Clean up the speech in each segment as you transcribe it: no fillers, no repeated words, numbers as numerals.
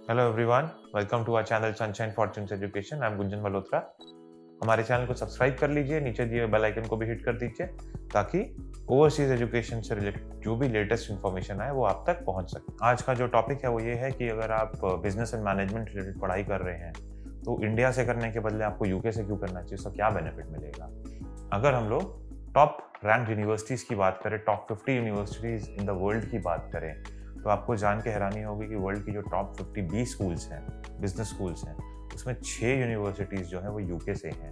Hello everyone, welcome to our channel Sunshine Fortunes Education. I am Gunjan Malhotra. हमारे channel को subscribe कर लीजिए, नीचे दिए बेल आइकन को भी हिट कर दीजिए ताकि ओवरसीज एजुकेशन से रिलेटेड जो भी लेटेस्ट इन्फॉर्मेशन आए वो आप तक पहुंच सके। आज का जो टॉपिक है वो ये है कि अगर आप बिजनेस एंड मैनेजमेंट रिलेटेड पढ़ाई कर रहे हैं तो इंडिया से करने के बदले आपको यूके से क्यों करना चाहिए, उसका क्या बेनिफिट मिलेगा। अगर हम लोग टॉप रैंक यूनिवर्सिटीज़ की बात करें, top 50 universities in the world की बात करें, तो आपको जान के हैरानी होगी कि वर्ल्ड की जो टॉप 50 बी स्कूल्स हैं, बिजनेस स्कूल्स हैं, उसमें 6 यूनिवर्सिटीज़ जो हैं वो यूके से हैं।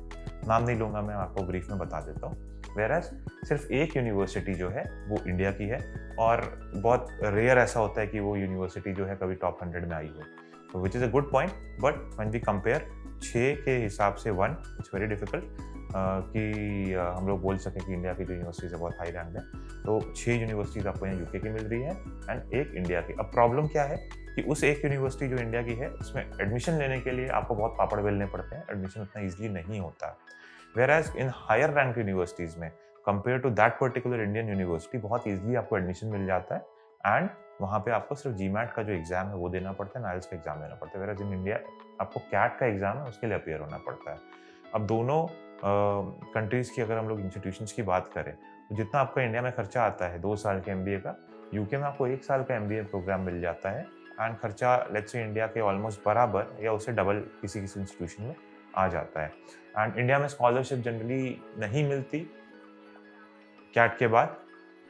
नाम नहीं लूँगा, मैं आपको ब्रीफ में बता देता हूँ। वेयरएज़ सिर्फ एक यूनिवर्सिटी जो है वो इंडिया की है और बहुत रेयर ऐसा होता है कि वो यूनिवर्सिटी जो है कभी टॉप 100 में आई हो। तो which is a good point, but when we compare 6 के हिसाब से 1, इट्स वेरी डिफिकल्ट कि हम लोग बोल सकें कि इंडिया की जो यूनिवर्सिटीज़ है बहुत हाई रैंक है। तो 6 यूनिवर्सिटीज़ आपको यहाँ यूके की मिल रही है एंड एक इंडिया की। अब प्रॉब्लम क्या है कि उस एक यूनिवर्सिटी जो इंडिया की है उसमें एडमिशन लेने के लिए आपको बहुत पापड़ बेलने पड़ते हैं, एडमिशन उतना ईजिली नहीं होता। Whereas in higher rank universities में compare to that particular Indian university बहुत ईजिली आपको एडमिशन मिल जाता है एंड वहाँ पे आपको सिर्फ जीमैट का जो एग्ज़ाम है वो देना पड़ता है, नाइल्स का एग्ज़ाम देना पड़ता है। वेयरएज़ इन इंडिया आपको कैट का एग्ज़ाम है, उसके लिए अपीयर होना पड़ता है। अब दोनों कंट्रीज़ की अगर हम लोग इंस्टीट्यूशंस की बात करें, तो जितना आपका इंडिया में खर्चा आता है 2 साल के एमबीए का, यूके में आपको 1 साल का एमबीए प्रोग्राम मिल जाता है एंड खर्चा लेट्स से इंडिया के ऑलमोस्ट बराबर या उससे डबल किसी-किसी इंस्टीट्यूशन में आ जाता है। एंड इंडिया में स्कॉलरशिप जनरली नहीं मिलती कैट के बाद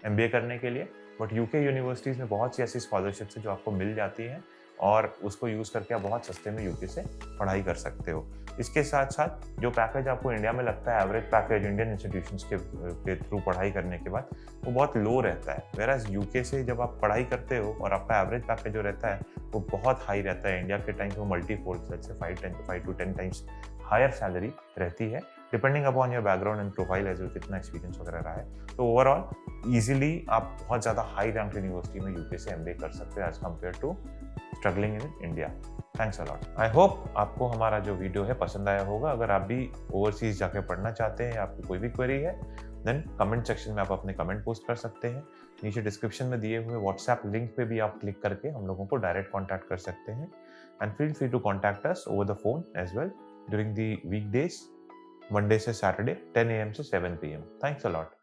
एमबीए करने के लिए, बट यूके यूनिवर्सिटीज़ में बहुत सी ऐसी स्कॉलरशिप्स हैं जो आपको मिल जाती हैं और उसको यूज़ करके आप बहुत सस्ते में यूके से पढ़ाई कर सकते हो। इसके साथ-साथ जो पैकेज आपको इंडिया में लगता है, एवरेज पैकेज इंडियन इंस्टीट्यूशंस के थ्रू पढ़ाई करने के बाद, वो बहुत लो रहता है। व्हेयरएज़ यूके से जब आप पढ़ाई करते हो और आपका एवरेज पैकेज जो रहता है, वो बहुत हाई रहता है। इंडिया के टाइम पे वो multi-fold, let's say 5 to 10 times higher salary रहती है, depending upon your background and profile as well, कितना एक्सपीरियंस वगैरह रहा है। तो ओवरऑल ईज़िली आप बहुत ज़्यादा हाई रैंक यूनिवर्सिटी में यूके से एमबीए कर सकते हो as compare to struggling in India. Thanks a lot. I hope आपको हमारा जो वीडियो है पसंद आया होगा। अगर आप भी ओवरसीज़ जाके पढ़ना चाहते हैं या आपकी कोई भी क्वेरी है, देन कमेंट सेक्शन में आप अपने कमेंट पोस्ट कर सकते हैं। नीचे डिस्क्रिप्शन में दिए हुए व्हाट्सएप लिंक पे भी आप क्लिक करके हम लोगों को डायरेक्ट कॉन्टैक्ट कर सकते हैं and feel free to contact us over the phone as well during the weekdays, Monday से सैटरडे 10 AM से 7 PM। Thanks a lot.